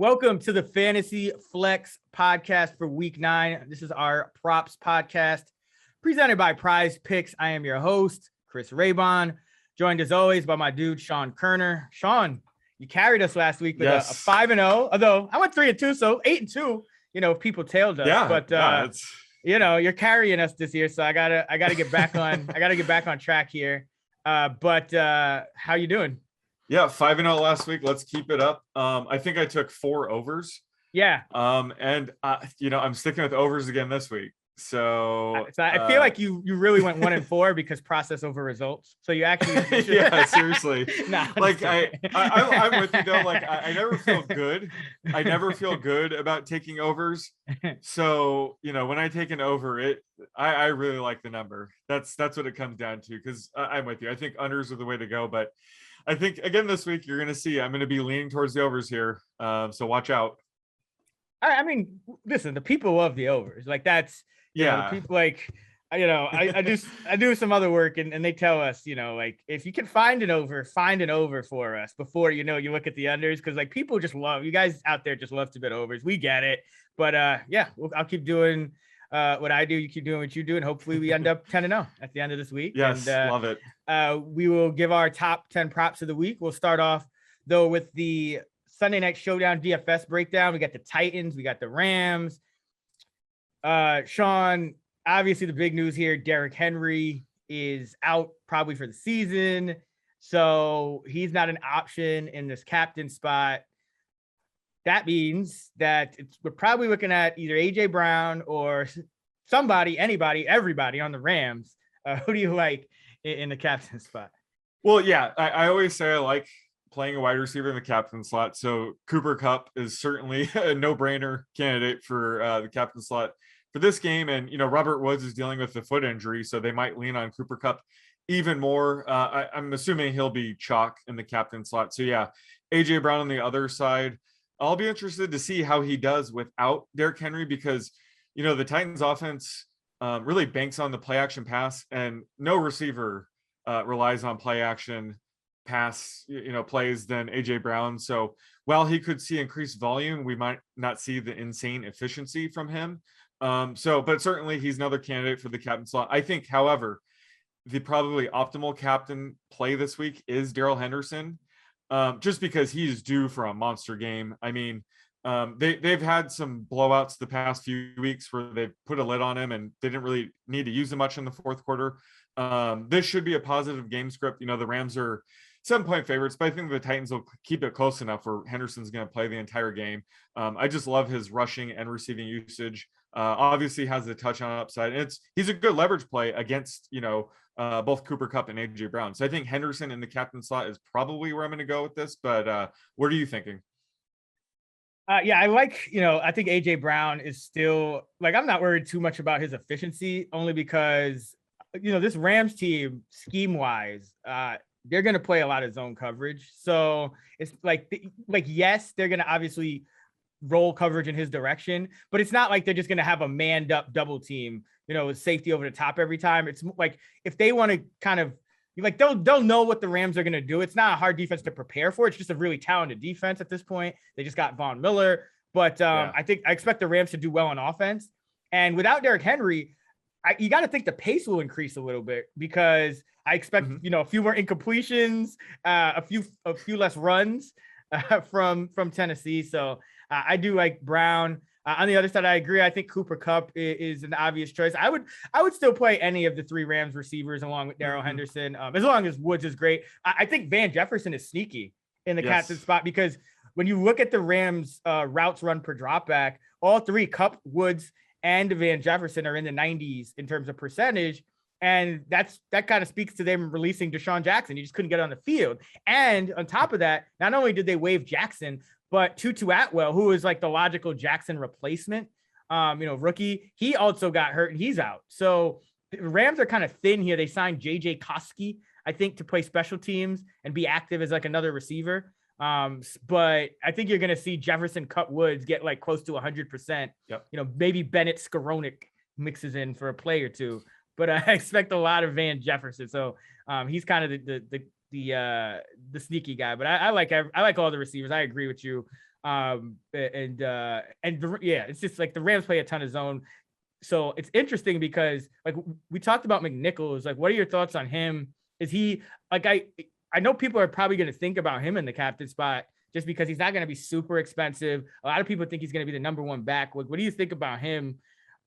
Welcome to the Fantasy Flex podcast for week 9. This is our props podcast presented by Prize Picks. I am your host, Chris Raybon, joined as always by my dude, Sean Kerner. Sean, you carried us last week with a 5-0, although I went 3-2, so 8-2, if people tailed us, you're carrying us this year. So I gotta get back on track here. But how you doing? Yeah, 5-0 last week. Let's keep it up. I think I took 4 overs. Yeah. I'm sticking with overs again this week. So I feel like you really went 1-4 because process over results. So you actually yeah, seriously. I'm with you though. Like I never feel good. I never feel good about taking overs. So when I take an over, I really like the number. That's what it comes down to. Because I'm with you. I think unders are the way to go, but I think again this week you're going to see I'm going to be leaning towards the overs here. So watch out. I mean, listen, the people love the overs. Like that's people like I do some other work and they tell us like if you can find an over for us before you look at the unders, because like people just love, you guys out there just love to bet overs. We get it, but I'll keep doing what I do, you keep doing what you do, and hopefully we end up 10-0 at the end of this week. Yes, love it. We will give our top 10 props of the week. We'll start off though with the Sunday Night Showdown DFS breakdown. We got the Titans, we got the Rams. Sean, obviously the big news here, Derrick Henry is out probably for the season, so he's not an option in this captain spot. That means that we're probably looking at either AJ Brown or anybody, everybody on the Rams. Who do you like in the captain spot? Well, yeah, I always say I like playing a wide receiver in the captain slot. So Cooper Kupp is certainly a no-brainer candidate for the captain slot for this game. And, Robert Woods is dealing with a foot injury, so they might lean on Cooper Kupp even more. I'm assuming he'll be chalk in the captain slot. So yeah, AJ Brown on the other side. I'll be interested to see how he does without Derrick Henry, because, the Titans offense really banks on the play action pass, and no receiver relies on play action pass, plays than AJ Brown. So while he could see increased volume, we might not see the insane efficiency from him. But certainly he's another candidate for the captain slot. I think, however, the probably optimal captain play this week is Darrell Henderson, just because he's due for a monster game. I mean, they've had some blowouts the past few weeks where they've put a lid on him and they didn't really need to use him much in the fourth quarter. This should be a positive game script. The Rams are 7-point favorites, but I think the Titans will keep it close enough where Henderson's going to play the entire game. I just love his rushing and receiving usage. Obviously has the touchdown upside. And he's a good leverage play against, both Cooper Kupp and AJ Brown. So I think Henderson in the captain slot is probably where I'm going to go with this, but what are you thinking? I like, I think AJ Brown is still, like, I'm not worried too much about his efficiency, only because, this Rams team scheme wise, they're going to play a lot of zone coverage. So it's like, yes, they're going to obviously roll coverage in his direction, but it's not like they're just going to have a manned up double team, with safety over the top every time. It's like, if they want to kind of, like, they'll know what the Rams are going to do. It's not a hard defense to prepare for. It's just a really talented defense at this point. They just got Von Miller, but I expect the Rams to do well on offense. And without Derrick Henry, you got to think the pace will increase a little bit, because I expect, a few more incompletions, a few less runs from Tennessee. So I do like Brown. On the other side, I agree. I think Cooper Kupp is an obvious choice. I would still play any of the 3 Rams receivers along with Darrell Henderson, as long as Woods is great. I think Van Jefferson is sneaky in the captain spot, because when you look at the Rams routes run per dropback, all 3, Kupp, Woods, and Van Jefferson, are in the 90s in terms of percentage. And that kind of speaks to them releasing Deshaun Jackson. He just couldn't get on the field. And on top of that, not only did they waive Jackson, but Tutu Atwell, who is like the logical Jackson replacement, rookie, he also got hurt and he's out. So the Rams are kind of thin here. They signed JJ Koski, I think, to play special teams and be active as like another receiver. But I think you're going to see Jefferson, Kupp, Woods get like close to 100%. Yep. Maybe Bennett Skowronek mixes in for a play or two, but I expect a lot of Van Jefferson. So he's kind of the sneaky guy, but I like all the receivers. I agree with you It's just like the Rams play a ton of zone. So it's interesting because like we talked about McNichols. Like, what are your thoughts on him? Is he like I know people are probably going to think about him in the captain spot just because he's not going to be super expensive. A lot of people think he's going to be the number one back. What do you think about him?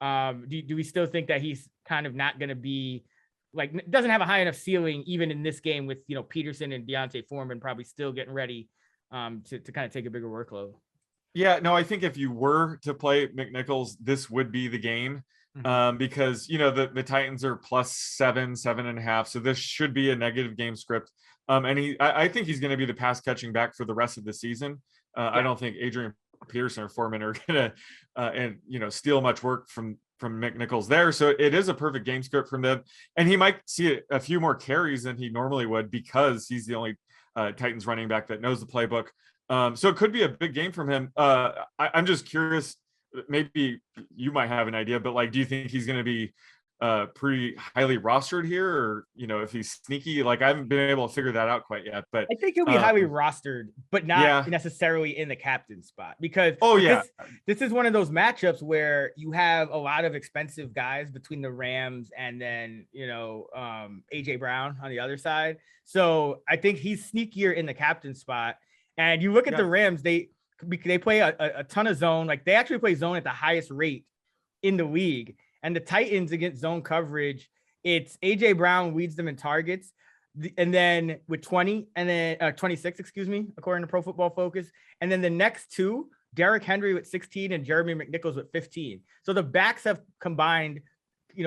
Do we still think that he's kind of not going to be like doesn't have a high enough ceiling even in this game with Peterson and Deontay Foreman probably still getting ready to kind of take a bigger workload? Yeah, no, I think if you were to play McNichols, this would be the game. Because the Titans are +7, 7.5, so this should be a negative game script. And I think he's going to be the pass catching back for the rest of the season. I don't think Adrian Peterson or Foreman are going to steal much work from McNichols there. So it is a perfect game script from them, and he might see a few more carries than he normally would because he's the only Titans running back that knows the playbook. So it could be a big game from him. I'm just curious. Maybe you might have an idea, but like, do you think he's going to be pretty highly rostered here, or if he's sneaky? Like, I haven't been able to figure that out quite yet. But I think he'll be highly rostered, but not necessarily in the captain spot because this is one of those matchups where you have a lot of expensive guys between the Rams and then AJ Brown on the other side. So I think he's sneakier in the captain spot. And you look at the Rams, they play a ton of zone. Like they actually play zone at the highest rate in the league. And the Titans against zone coverage, it's AJ Brown leads them in targets. And then with 20 and then 26, according to Pro Football Focus. And then the next two, Derrick Henry with 16 and Jeremy McNichols with 15. So the backs have combined,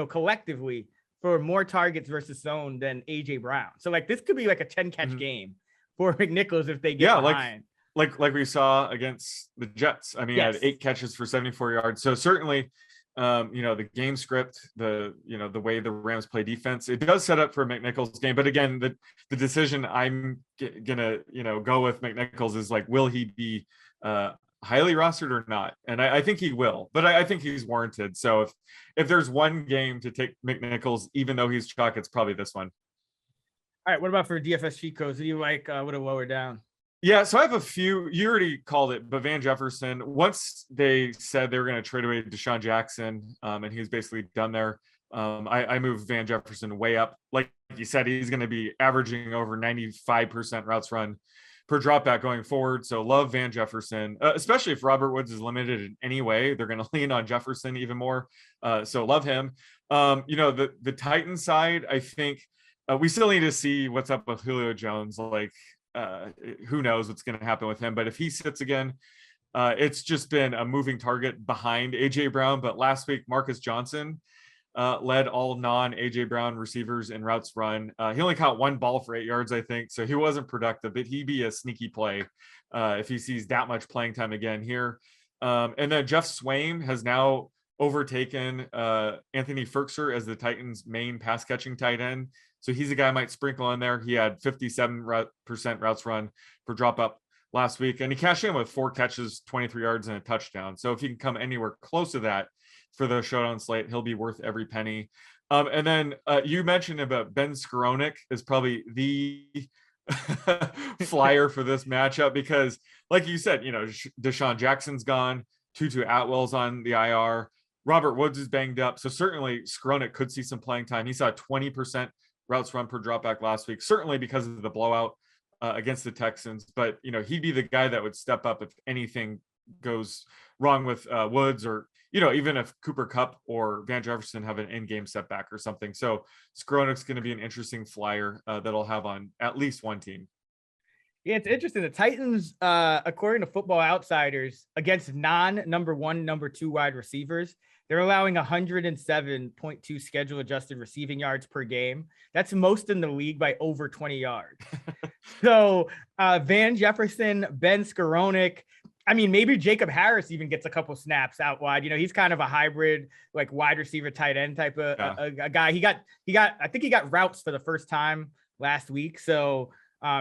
collectively for more targets versus zone than AJ Brown. So like this could be like a 10 catch game for McNichols if they get behind. Like we saw against the Jets. I mean, he had 8 catches for 74 yards. So certainly, the game script, the way the Rams play defense, it does set up for McNichols' game. But again, the decision I'm gonna go with McNichols is like, will he be highly rostered or not? And I think he will, but I think he's warranted. So if there's one game to take McNichols, even though he's chalk, it's probably this one. All right, what about for DFS cheat codes? Do you like would have lowered down? Yeah, so I have a few. You already called it, but Van Jefferson, once they said they were going to trade away Deshaun Jackson, and he was basically done there, I moved Van Jefferson way up. Like you said, he's going to be averaging over 95% routes run per dropback going forward. So love Van Jefferson, especially if Robert Woods is limited in any way. They're going to lean on Jefferson even more. So love him. The Titan side, I think we still need to see what's up with Julio Jones. Like, who knows what's going to happen with him, but if he sits again, it's just been a moving target behind AJ Brown. But last week, Marcus Johnson led all non AJ Brown receivers in routes run. He only caught 1 ball for 8 yards, I think. So he wasn't productive, but he'd be a sneaky play if he sees that much playing time again here. And then Jeff Swaim has now overtaken Anthony Ferkser as the Titans' main pass catching tight end. So he's a guy I might sprinkle in there. He had 57% routes run per drop up last week, and he cashed in with 4 catches, 23 yards, and a touchdown. So if he can come anywhere close to that for the showdown slate, he'll be worth every penny. And then you mentioned about Ben Skowronek is probably the flyer for this matchup because, like you said, Deshaun Jackson's gone, Tutu Atwell's on the IR, Robert Woods is banged up. So certainly Skowronek could see some playing time. He saw 20% routes run per dropback last week, certainly because of the blowout against the Texans. But, he'd be the guy that would step up if anything goes wrong with Woods or, even if Cooper Kupp or Van Jefferson have an in-game setback or something. So Skowronek's going to be an interesting flyer that'll have on at least one team. Yeah, it's interesting. The Titans, according to Football Outsiders, against number 1, number 2 wide receivers, they're allowing 107.2 schedule adjusted receiving yards per game. That's most in the league by over 20 yards. So Van Jefferson, Ben Skowronek, I mean, maybe Jacob Harris even gets a couple snaps out wide. He's kind of a hybrid, like wide receiver, tight end type of a guy. I think he got routes for the first time last week. So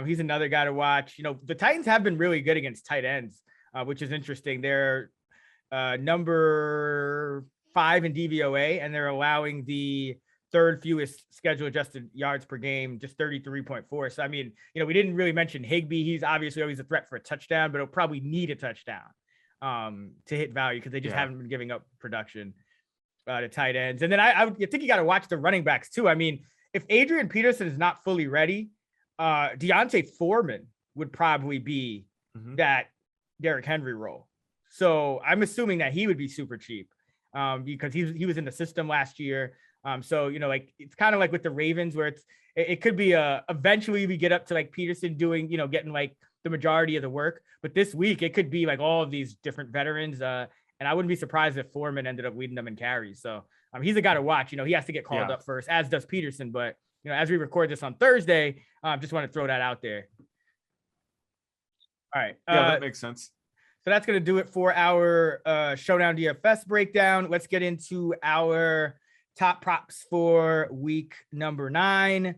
he's another guy to watch. The Titans have been really good against tight ends, which is interesting. They're number 5 in DVOA, and they're allowing the third fewest schedule adjusted yards per game, just 33.4. So, I mean, we didn't really mention Higbee. He's obviously always a threat for a touchdown, but he'll probably need a touchdown to hit value because they just haven't been giving up production to tight ends. And then I think you got to watch the running backs too. I mean, if Adrian Peterson is not fully ready, Deontay Foreman would probably be that Derrick Henry role. So I'm assuming that he would be super cheap because he was in the system last year. So, like it's kind of like with the Ravens where it could be eventually we get up to like Peterson doing, getting like the majority of the work. But this week it could be like all of these different veterans. And I wouldn't be surprised if Foreman ended up leading them in carries. So he's a guy to watch. He has to get called up first, as does Peterson. But, as we record this on Thursday, just want to throw that out there. All right. Yeah, that makes sense. So that's going to do it for our Showdown DFS breakdown. Let's get into our top props for week number 9,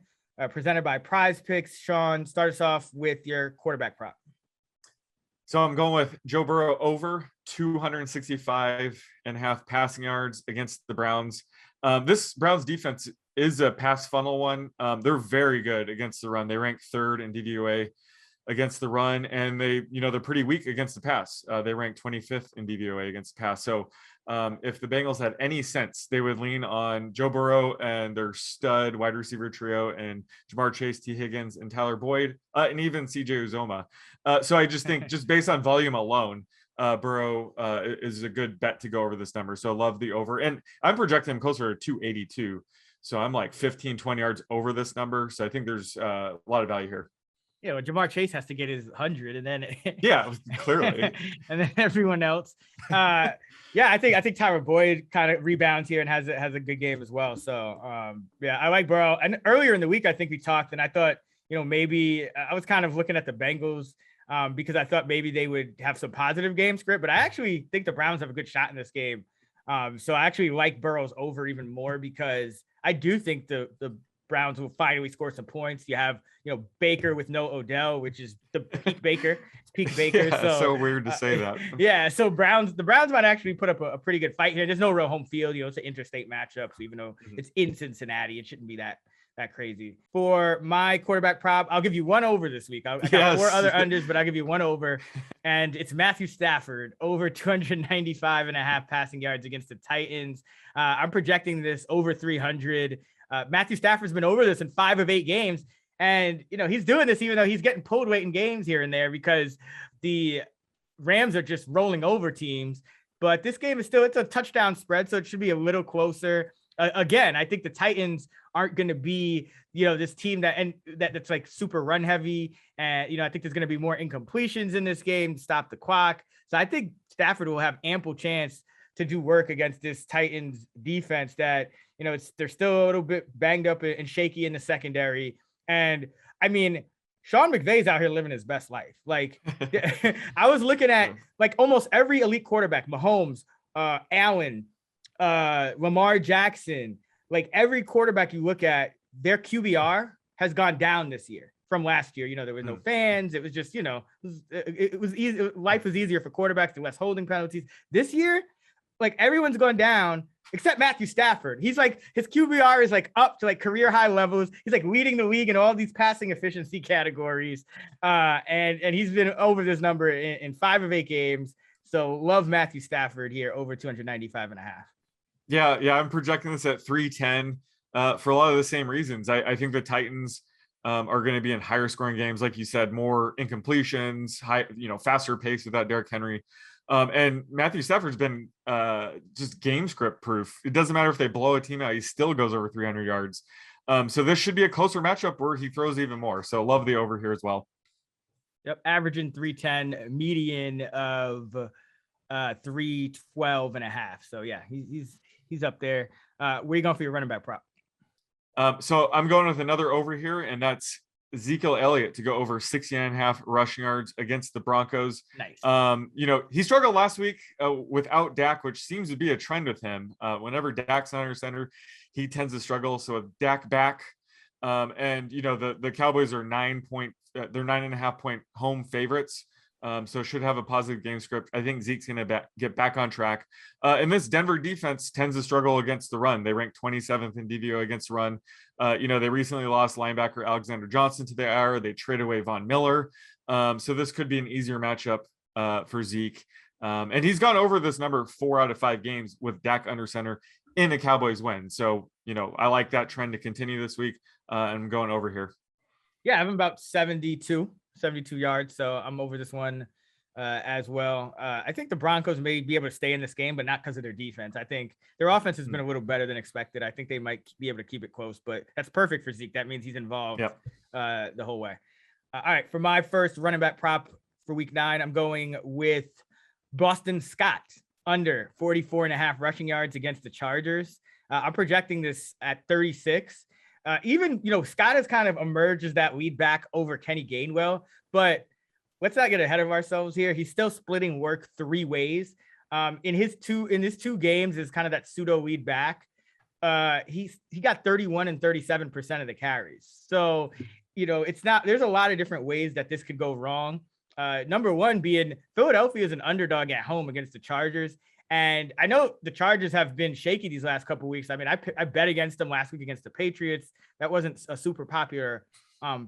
presented by Prize Picks. Sean, start us off with your quarterback prop. So I'm going with Joe Burrow over 265.5 passing yards against the Browns. This Browns defense is a pass funnel one. They're very good against the run. They rank 3rd in DVOA against the run, and they're pretty weak against the pass. They rank 25th in DVOA against the pass. So if the Bengals had any sense, they would lean on Joe Burrow and their stud wide receiver trio and Jamar Chase, T. Higgins, and Tyler Boyd, and even CJ Uzoma. So I just think just based on volume alone, Burrow is a good bet to go over this number. So I love the over. And I'm projecting him closer to 282. So I'm like 15, 20 yards over this number. So I think there's a lot of value here. Yeah, well, Jamar Chase has to get his 100, and then clearly, and then everyone else. I think Tyler Boyd kind of rebounds here and has a good game as well. So I like Burrow. And earlier in the week, I think we talked, and I thought maybe I was kind of looking at the Bengals because I thought maybe they would have some positive game script, but I actually think the Browns have a good shot in this game. So I actually like Burrow's over even more because I do think the Browns will finally score some points. You have, Baker with no Odell, which is the peak Baker. It's peak Baker. Yeah, so weird to say that. So the Browns might actually put up a pretty good fight here. There's no real home field. It's an interstate matchup. So even though it's in Cincinnati, it shouldn't be that crazy. For my quarterback prop, I'll give you one over this week. I got 4 other unders, but I'll give you one over. And it's Matthew Stafford over 295.5 passing yards against the Titans. I'm projecting this over 300. Matthew Stafford's been over this in 5 of 8 games. And, he's doing this even though he's getting pulled weight in games here and there because the Rams are just rolling over teams. But this game is it's a touchdown spread, so it should be a little closer. Again, I think the Titans aren't going to be, this team that's like super run heavy. And, I think there's going to be more incompletions in this game to stop the clock. So I think Stafford will have ample chance to do work against this Titans defense that, they're still a little bit banged up and shaky in the secondary. And I mean, Sean McVay's out here living his best life. Like I was looking at like almost every elite quarterback, Mahomes, Allen, Lamar Jackson, like every quarterback you look at, their QBR has gone down this year from last year. There was no fans. It was just, it was easy. Life was easier for quarterbacks, the less holding penalties. This year, like everyone's gone down except Matthew Stafford. He's like, his QBR is like up to like career high levels. He's like leading the league in all these passing efficiency categories. And he's been over this number in 5 of 8 games. So love Matthew Stafford here over 295.5. Yeah. I'm projecting this at 310 for a lot of the same reasons. I think the Titans are going to be in higher scoring games. Like you said, more incompletions, faster pace without Derrick Henry. And Matthew Stafford's been just game script proof. It doesn't matter if they blow a team out, he still goes over 300 yards. So this should be a closer matchup where he throws even more. So love the over here as well. Yep, averaging 310, median of 312.5. So yeah, he's up there. Where are you going for your running back prop? So I'm going with another over here, and that's Ezekiel Elliott to go over 60.5 rushing yards against the Broncos. Nice. He struggled last week without Dak, which seems to be a trend with him. Whenever Dak's not under center, he tends to struggle. So with Dak back, and the Cowboys are 9.5 point home favorites. So should have a positive game script. I think Zeke's going to get back on track. And this Denver defense tends to struggle against the run. They rank 27th in DVO against the run. They recently lost linebacker Alexander Johnson to the IR. They traded away Von Miller. So this could be an easier matchup for Zeke. And he's gone over this number 4 out of 5 games with Dak under center in a Cowboys win. So, I like that trend to continue this week. I'm going over here. Yeah, I'm about 72 yards. So I'm over this one as well. I think the Broncos may be able to stay in this game, but not because of their defense. I think their offense has been a little better than expected. I think they might be able to keep it close, but that's perfect for Zeke. That means he's involved the whole way. All right, for my first running back prop for week 9, I'm going with Boston Scott under 44.5 rushing yards against the Chargers. I'm projecting this at 36. Even, Scott has kind of emerged as that lead back over Kenny Gainwell, but let's not get ahead of ourselves here. He's still splitting work 3 ways. In his two games is kind of that pseudo lead back. He got 31 and 37% of the carries. So, there's a lot of different ways that this could go wrong. Number one being Philadelphia is an underdog at home against the Chargers. And I know the Chargers have been shaky these last couple of weeks. I mean, I bet against them last week against the Patriots. That wasn't a super popular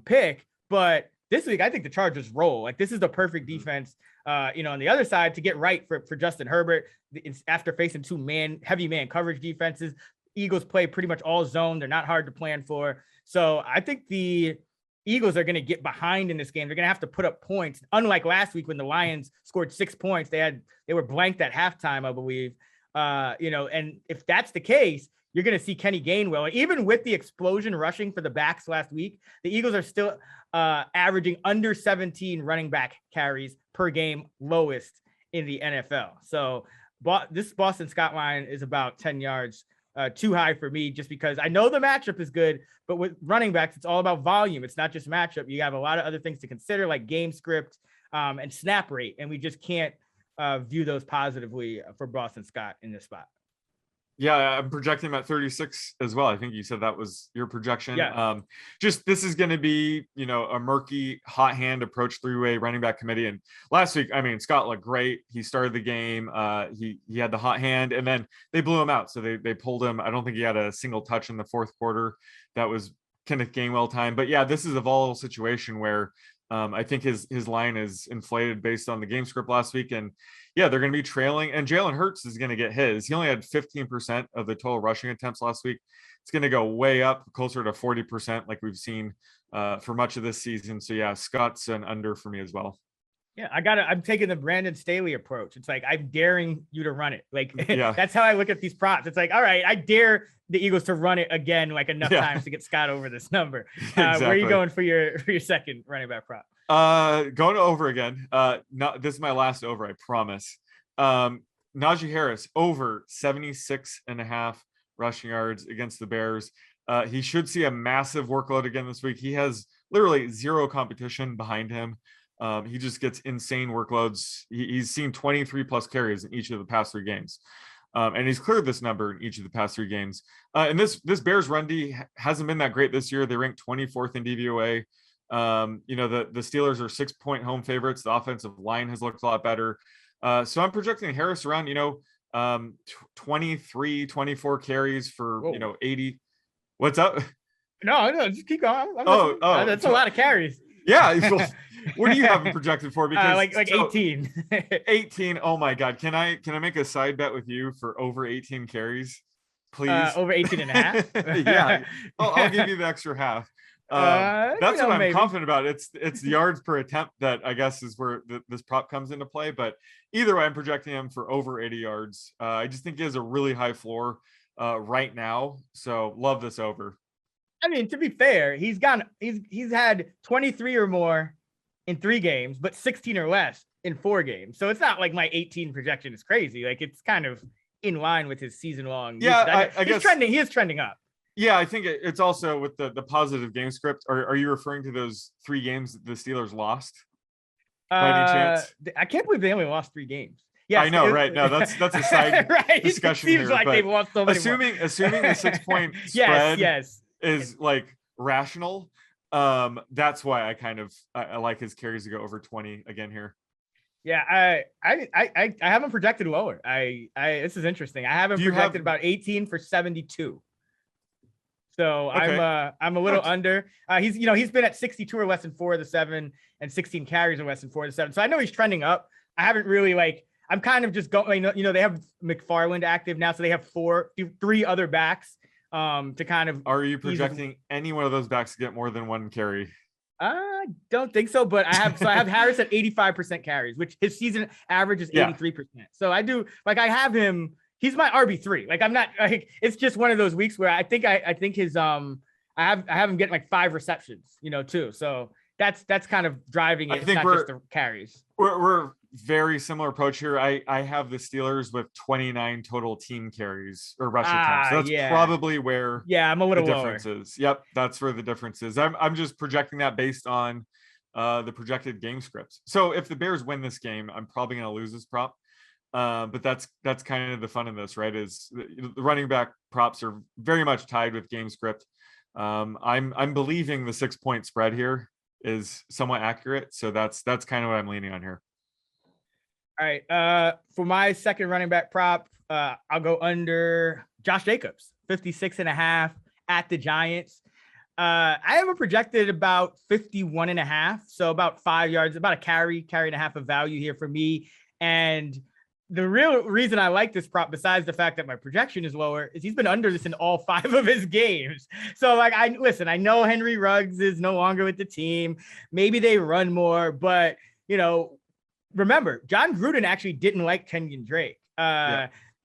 pick, but this week I think the Chargers roll. Like, this is the perfect defense, on the other side to get right for Justin Herbert. It's after facing 2 heavy man coverage defenses. Eagles play pretty much all zone. They're not hard to plan for. So I think the Eagles are going to get behind in this game. They're going to have to put up points. Unlike last week when the Lions scored 6 points, they were blanked at halftime, I believe. And if that's the case, you're going to see Kenny Gainwell. Even with the explosion rushing for the backs last week, the Eagles are still averaging under 17 running back carries per game, lowest in the NFL. So this Boston Scott line is about 10 yards too high for me, just because I know the matchup is good, but with running backs, it's all about volume. It's not just matchup. You have a lot of other things to consider, like game script and snap rate, and we just can't view those positively for Boston Scott in this spot. Yeah, I'm projecting him at 36 as well. I think you said that was your projection. Yeah. Just this is going to be, a murky, hot hand approach 3-way running back committee. And last week, I mean, Scott looked great. He started the game. He had the hot hand, and then they blew him out. So they pulled him. I don't think he had a single touch in the 4th quarter. That was Kenneth Gainwell time. But yeah, this is a volatile situation where I think his line is inflated based on the game script last week. And yeah, they're going to be trailing, and Jalen Hurts is going to get his. He only had 15% of the total rushing attempts last week. It's going to go way up, closer to 40%, like we've seen for much of this season. So yeah, Scott's an under for me as well. Yeah, I'm taking the Brandon Staley approach. It's like, I'm daring you to run it. Like, yeah. That's how I look at these props. It's like, all right, I dare the Eagles to run it again, like enough times to get Scott over this number. Exactly. Where are you going for your second running back prop? Going over again. This is my last over, I promise. Najee Harris over 76.5 rushing yards against the Bears. He should see a massive workload again this week. He has literally 0 competition behind him. He just gets insane workloads. He's seen 23 plus carries in each of the past 3 games. And he's cleared this number in each of the past 3 games. And this Bears run D hasn't been that great this year. They ranked 24th in DVOA. The Steelers are 6-point home favorites. The offensive line has looked a lot better. So I'm projecting Harris around, 23, 24 carries for, 80. What's up? No, just keep going. That's a lot of carries. Yeah. What do you have him projected for? Because like 18. 18. Oh my God. Can I make a side bet with you for over 18 carries? Please. Over 18 and a half. Yeah. I'll give you the extra half. That's what I'm confident about. It's the yards per attempt that I guess is where this prop comes into play. But either way, I'm projecting him for over 80 yards. I just think he has a really high floor right now. So love this over. I mean, to be fair, he's had 23 or more in 3 games, but 16 or less in 4 games. So it's not like my 18 projection is crazy. Like, it's kind of in line with his season long. Yeah, I guess trending. He is trending up. Yeah, I think it's also with the positive game script. Are you referring to those 3 games the Steelers lost? By any chance? I can't believe they only lost 3 games. Yeah, I know, right? No, that's a side right. discussion It seems here. Like they've lost so many assuming the 6-point spread yes. is like rational. That's why I like his carries to go over 20 again here. Yeah, I haven't projected lower. This is interesting. I haven't projected about 18 for 72. So Okay. I'm a little under. He's been at 62 or less in 4 of the 7 and 16 carries or less in 4 of the 7. So I know he's trending up. I haven't really I'm kind of just going, they have McFarland active now, so they have 3 other backs to kind of. Are you projecting any one of those backs to get more than 1 carry? I don't think so, but I have Harris at 85% carries, which his season average is 83%. So I do I have him. He's my RB3. I'm not it's just one of those weeks where I think his I have him getting 5 receptions, too. So that's kind of driving it. I think not just the carries. We're very similar approach here. I have the Steelers with 29 total team carries or rush attempts. So that's probably where I'm a little the difference is. Yep, that's where the difference is. I'm just projecting that based on the projected game scripts. So if the Bears win this game, I'm probably going to lose this prop. But that's kind of the fun in this, right? Is the running back props are very much tied with game script. I'm believing the 6-point spread here is somewhat accurate. So that's kind of what I'm leaning on here. All right. For my second running back prop, I'll go under Josh Jacobs, 56.5 at the Giants. I have a projected about 51.5. So about 5 yards, about a carry and a half of value here for me. And the real reason I like this prop, besides the fact that my projection is lower, is he's been under this in all 5 of his games. So I know Henry Ruggs is no longer with the team. Maybe they run more, but remember, John Gruden actually didn't like Kenyon Drake.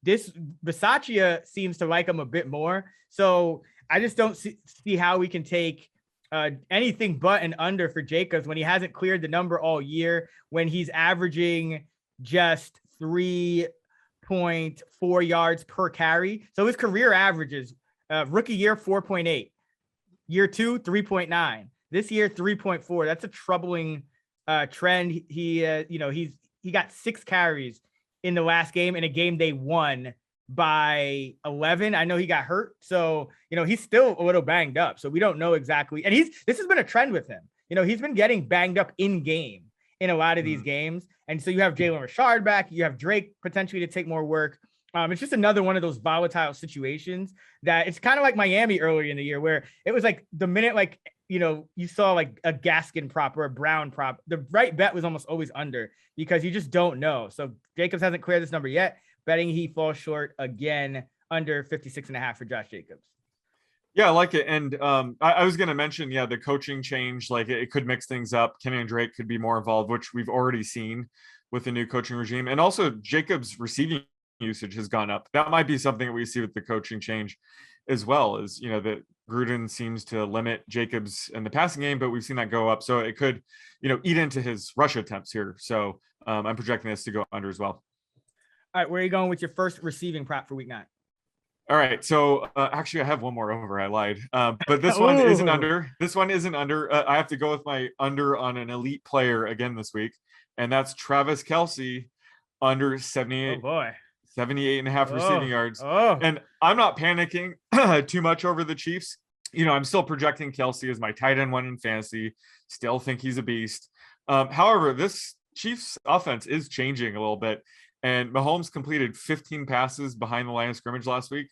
This Bisaccia seems to like him a bit more. So I just don't see how we can take anything but an under for Jacobs when he hasn't cleared the number all year, when he's averaging just 3.4 yards per carry. So his career averages, rookie year 4.8, year 2 3.9, this year 3.4. That's a troubling trend. He got 6 carries in the last game, in a game they won by 11. I know he got hurt, so he's still a little banged up. So we don't know exactly. And this has been a trend with him. He's been getting banged up in game in a lot of these games. And so you have Jalen Richard back, you have Drake potentially to take more work. It's just another one of those volatile situations that it's kind of like Miami earlier in the year, where it was the minute you saw a Gaskin prop or a Brown prop, the right bet was almost always under, because you just don't know. So Jacobs hasn't cleared this number yet. Betting he falls short again, under 56.5 for Josh Jacobs. Yeah, I like it. And I was going to mention, the coaching change, it could mix things up. Kenyon Drake could be more involved, which we've already seen with the new coaching regime. And also Jacobs' receiving usage has gone up. That might be something that we see with the coaching change as well, is, that Gruden seems to limit Jacobs in the passing game, but we've seen that go up. So it could, eat into his rush attempts here. So I'm projecting this to go under as well. All right, where are you going with your first receiving prop for week 9? All right. So actually, I have one more over. I lied. But this one isn't under. This one isn't under. I have to go with my under on an elite player again this week. And that's Travis Kelce, under 78. Oh, boy. 78.5 receiving yards. And I'm not panicking too much over the Chiefs. I'm still projecting Kelce as my tight end 1 in fantasy. Still think he's a beast. However, this Chiefs offense is changing a little bit. And Mahomes completed 15 passes behind the line of scrimmage last week,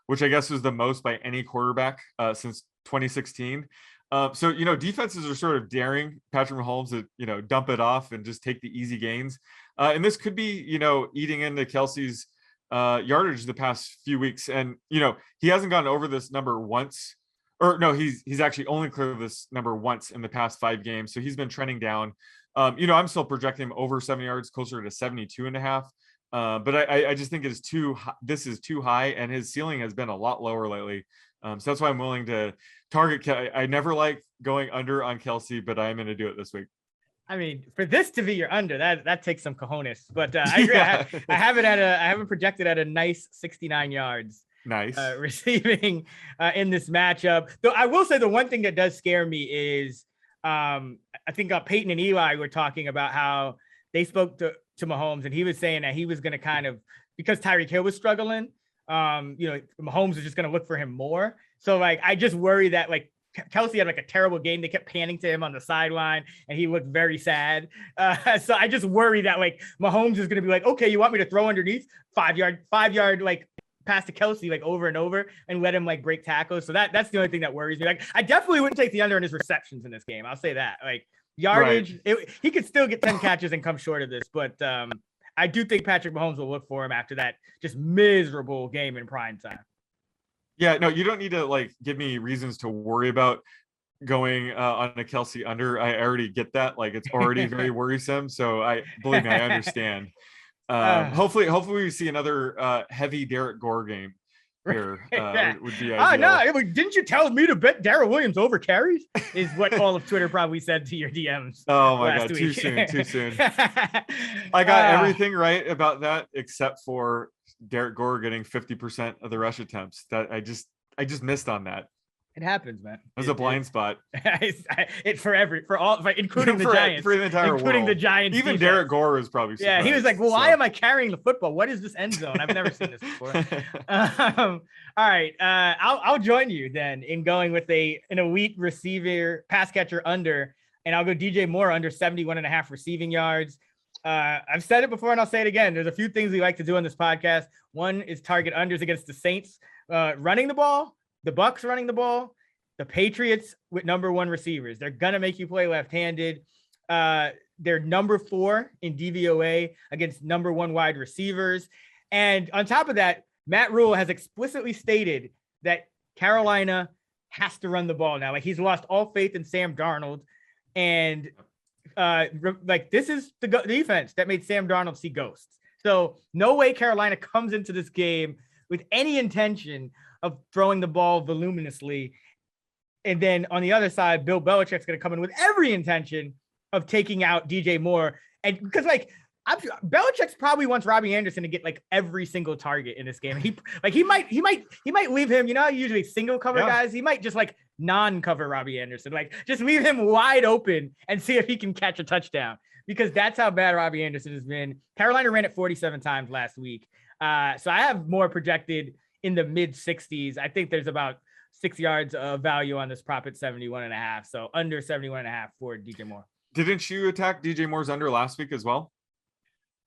which I guess was the most by any quarterback since 2016. So, defenses are sort of daring Patrick Mahomes to, dump it off and just take the easy gains. And this could be, eating into Kelce's yardage the past few weeks. And, he hasn't gone over this number once. Or no, he's actually only cleared this number once in the past 5 games. So he's been trending down. I'm still projecting him over 70 yards, closer to 72.5. But I just think this is too high, and his ceiling has been a lot lower lately. So that's why I'm willing to target. I never like going under on Kelce, but I am going to do it this week. I mean, for this to be your under, that takes some cojones. But I agree. I have it projected at a nice 69 yards. Nice receiving in this matchup. Though I will say the one thing that does scare me is I think Peyton and Eli were talking about how they spoke to Mahomes, and he was saying that he was going to kind of, because Tyreek Hill was struggling, Mahomes was just going to look for him more. So I just worry that Kelce had like a terrible game. They kept panning to him on the sideline and he looked very sad. So I just worry that like Mahomes is going to be like, okay, you want me to throw underneath 5 yard, like pass to Kelce like over and over and let him like break tackles. So that's the only thing that worries me. Like I definitely wouldn't take the under on his receptions in this game. I'll say that. Like yardage, he could still get 10 catches and come short of this, but I do think Patrick Mahomes will look for him after that just miserable game in prime time. Yeah, no, you don't need to like give me reasons to worry about going on a Kelce under. I already get that. Like it's already very worrisome. So believe me, I understand. Hopefully we see another heavy Derek Gore game here. Would be ideal. Oh no! Didn't you tell me to bet Darrell Williams over carries? Is what all of Twitter probably said to your DMs. Oh my god! Too soon. I got everything right about that except for Derek Gore getting 50% of the rush attempts. That I just missed on that. It happens, man. It was a blind spot. For all, including the Giants, for the entire including world. the Giants. Even defense. Derek Gore was probably surprised. Yeah, he was like, "Well, why am I carrying the football? What is this end zone? I've never seen this before." All right, I'll join you then in going with an elite receiver pass catcher under, and I'll go DJ Moore under 71.5 receiving yards. I've said it before and I'll say it again. There's a few things we like to do on this podcast. One is target unders against the Saints running the ball, the Bucs running the ball, the Patriots with number 1 receivers. They're going to make you play left-handed. They're number 4 in DVOA against number 1 wide receivers. And on top of that, Matt Rule has explicitly stated that Carolina has to run the ball now. Like he's lost all faith in Sam Darnold. And like this is the defense that made Sam Darnold see ghosts. So no way Carolina comes into this game with any intention of throwing the ball voluminously. And then on the other side, Bill Belichick's going to come in with every intention of taking out DJ Moore. And because like Belichick's probably wants Robbie Anderson to get like every single target in this game. He might leave him, you know, usually single cover guys. He might just like non-cover Robbie Anderson, like just leave him wide open and see if he can catch a touchdown, because that's how bad Robbie Anderson has been. Carolina ran it 47 times last week. So I have more projected in the mid 60s. I think there's about 6 yards of value on this prop at 71.5. So under 71.5 for DJ Moore. Didn't you attack DJ Moore's under last week as well?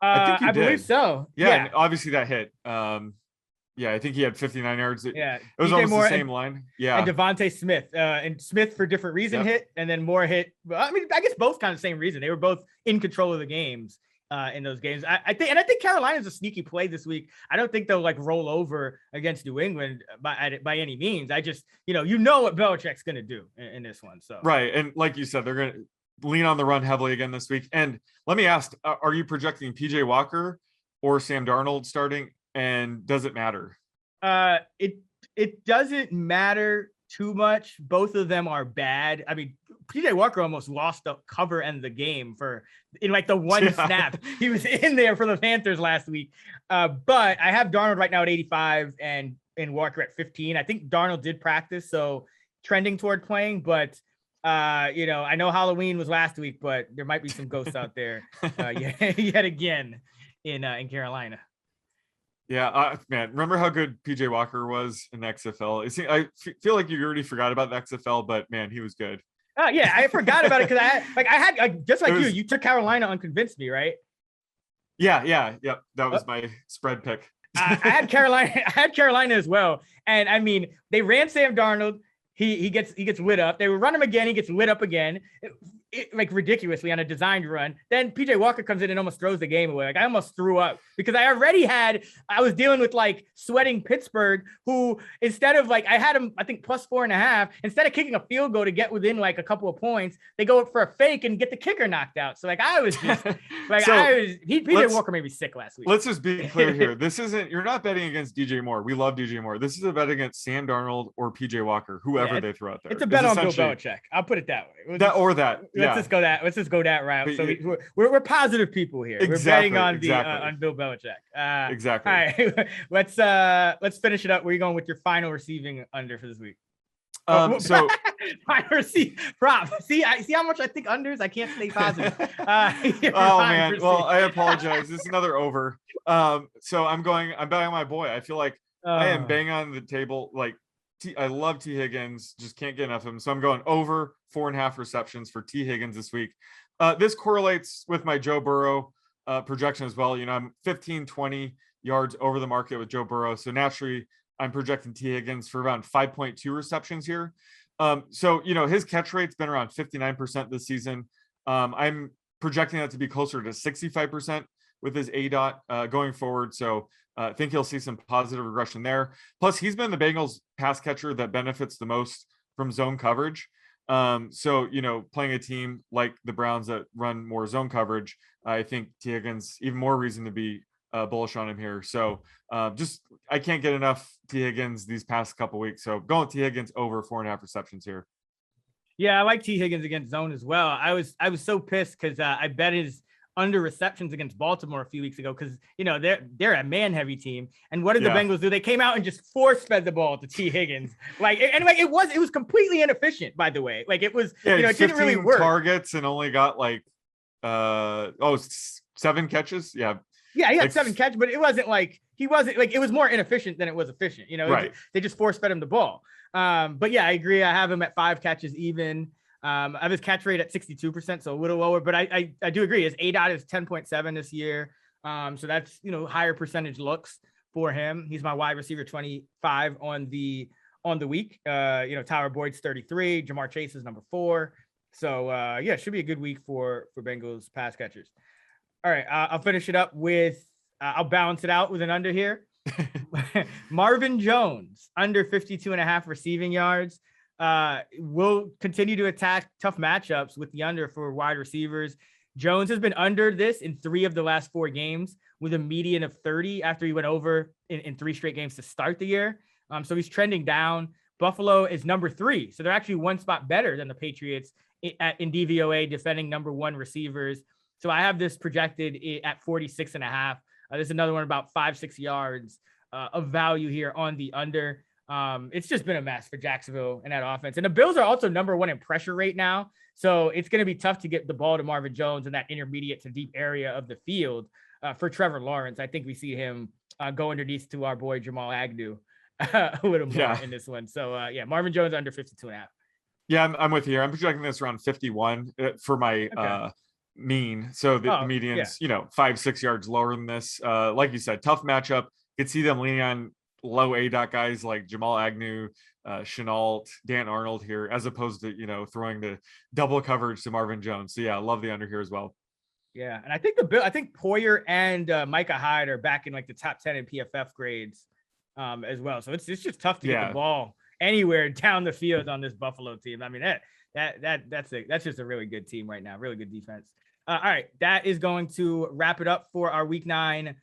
I believe so. Yeah, and obviously that hit. Yeah, I think he had 59 yards. Yeah, it was DJ almost Moore the same line. Yeah, and Devontae Smith, and Smith for different reason hit, and then Moore hit. I mean, I guess both kind of the same reason. They were both in control of the games in those games. I think Carolina's a sneaky play this week. I don't think they'll like roll over against New England by any means. I just you know what Belichick's going to do in this one. So right, and like you said, they're going to lean on the run heavily again this week. And let me ask, are you projecting PJ Walker or Sam Darnold starting? And does it matter? It doesn't matter too much. Both of them are bad. I mean, PJ Walker almost lost the cover and the game in like the one snap. He was in there for the Panthers last week. But I have Darnold right now at 85 and Walker at 15. I think Darnold did practice, so trending toward playing, but I know Halloween was last week, but there might be some ghosts out there yet again in Carolina. Yeah, man, remember how good PJ Walker was in the XFL? I feel like you already forgot about the XFL, but man, he was good. Yeah, I forgot about it because I had just like you took Carolina unconvinced me, right? Yeah. That was my spread pick. I had Carolina as well, and I mean they ran Sam Darnold. He gets lit up. They would run him again. He gets lit up again, like ridiculously on a designed run. Then PJ Walker comes in and almost throws the game away. Like I almost threw up because I was dealing with like sweating Pittsburgh, who instead of like, I had him, I think +4.5, instead of kicking a field goal to get within like a couple of points, they go for a fake and get the kicker knocked out. So like I was just like, PJ Walker made me sick last week. Let's just be clear here. You're not betting against DJ Moore. We love DJ Moore. This is a bet against Sam Darnold or PJ Walker, whoever they throw out there. It's a bet on Bill Belichick. I'll put it that way. Let's just go that route. So we're positive people here. Exactly, we're betting on Bill Belichick. Exactly. All right, let's finish it up. Where are you going with your final receiving under for this week? So final receive prop. See how much I think unders. I can't stay positive. Oh man. Well, I apologize. This is another over. So I'm betting on my boy. I feel like I am banging on the table. Like I love T. Higgins. Just can't get enough of him. So I'm going over 4.5 receptions for T. Higgins this week. This correlates with my Joe Burrow projection as well. I'm 15, 20 yards over the market with Joe Burrow. So naturally, I'm projecting T. Higgins for around 5.2 receptions here. So his catch rate's been around 59% this season. I'm projecting that to be closer to 65% with his ADOT going forward. So I think he'll see some positive regression there. Plus, he's been the Bengals pass catcher that benefits the most from zone coverage. So playing a team like the Browns that run more zone coverage, I think T. Higgins, even more reason to be bullish on him here. So I can't get enough T. Higgins these past couple weeks. So going T. Higgins over 4.5 receptions here. Yeah, I like T. Higgins against zone as well. I was so pissed because I bet his under receptions against Baltimore a few weeks ago because they're a man heavy team. And what did the Bengals do? They came out and just force fed the ball to T. Higgins. It was completely inefficient, by the way. It was it didn't really work. Targets and only got 7 catches. Yeah, he had 7 catches, but it wasn't it was more inefficient than it was efficient. Right. They just force fed him the ball. But yeah, I agree. I have him at 5 catches even. I have his catch rate at 62%, so a little lower, but I do agree. His ADOT is 10.7 this year. So that's, higher percentage looks for him. He's my wide receiver 25 on the week. Tyler Boyd's 33, Jamar Chase is number 4. So it should be a good week for Bengals pass catchers. All right. I'll finish it up with, I'll balance it out with an under here. Marvin Jones under 52.5 receiving yards. Will continue to attack tough matchups with the under for wide receivers. Jones has been under this in 3 of the last 4 games with a median of 30 after he went over in 3 straight games to start the year. So he's trending down. Buffalo is number 3. So they're actually 1 spot better than the Patriots in DVOA defending number 1 receivers. So I have this projected at 46.5. There's another one about 5-6 yards of value here on the under. It's just been a mess for Jacksonville and that offense. And the Bills are also number 1 in pressure rate now. So it's going to be tough to get the ball to Marvin Jones in that intermediate to deep area of the field for Trevor Lawrence. I think we see him go underneath to our boy Jamal Agnew a little more in this one. So Marvin Jones under 52.5. Yeah, I'm with you here. I'm projecting this around 51 for my mean. So the median's, 5-6 yards lower than this. Like you said, tough matchup. Could see them leaning on low ADOT guys like Jamal Agnew, Chenault, Dan Arnold here, as opposed to, throwing the double coverage to Marvin Jones. So I love the under here as well. Yeah. And I think I think Poyer and Micah Hyde are back in the top 10 in PFF grades as well. So it's just tough to get the ball anywhere down the field on this Buffalo team. I mean, that's just a really good team right now. Really good defense. All right. That is going to wrap it up for our week 9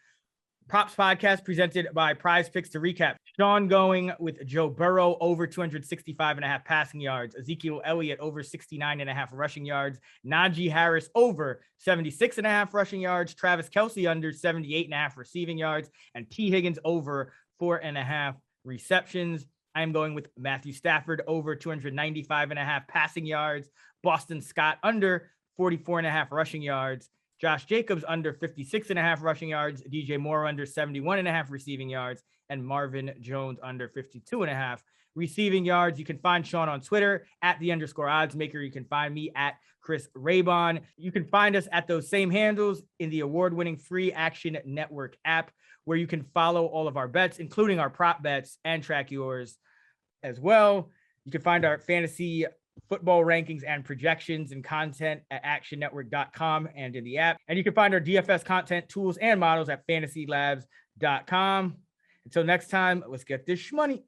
Props podcast presented by Prize Picks. To recap, Sean going with Joe Burrow over 265.5 passing yards, Ezekiel Elliott over 69.5 rushing yards, Najee Harris over 76.5 rushing yards, Travis Kelce under 78.5 receiving yards, and T. Higgins over 4.5 receptions. I'm going with Matthew Stafford over 295.5 passing yards, Boston Scott under 44.5 rushing yards, Josh Jacobs under 56.5 rushing yards, DJ Moore under 71.5 receiving yards, and Marvin Jones under 52.5 receiving yards. You can find Sean on Twitter at @_oddsmaker. You can find me at Chris Raybon. You can find us at those same handles in the award-winning free Action Network app, where you can follow all of our bets, including our prop bets, and track yours as well. You can find our fantasy football rankings and projections and content at actionnetwork.com and in the app. And you can find our DFS content, tools, and models at fantasylabs.com. Until next time, let's get this shmoney.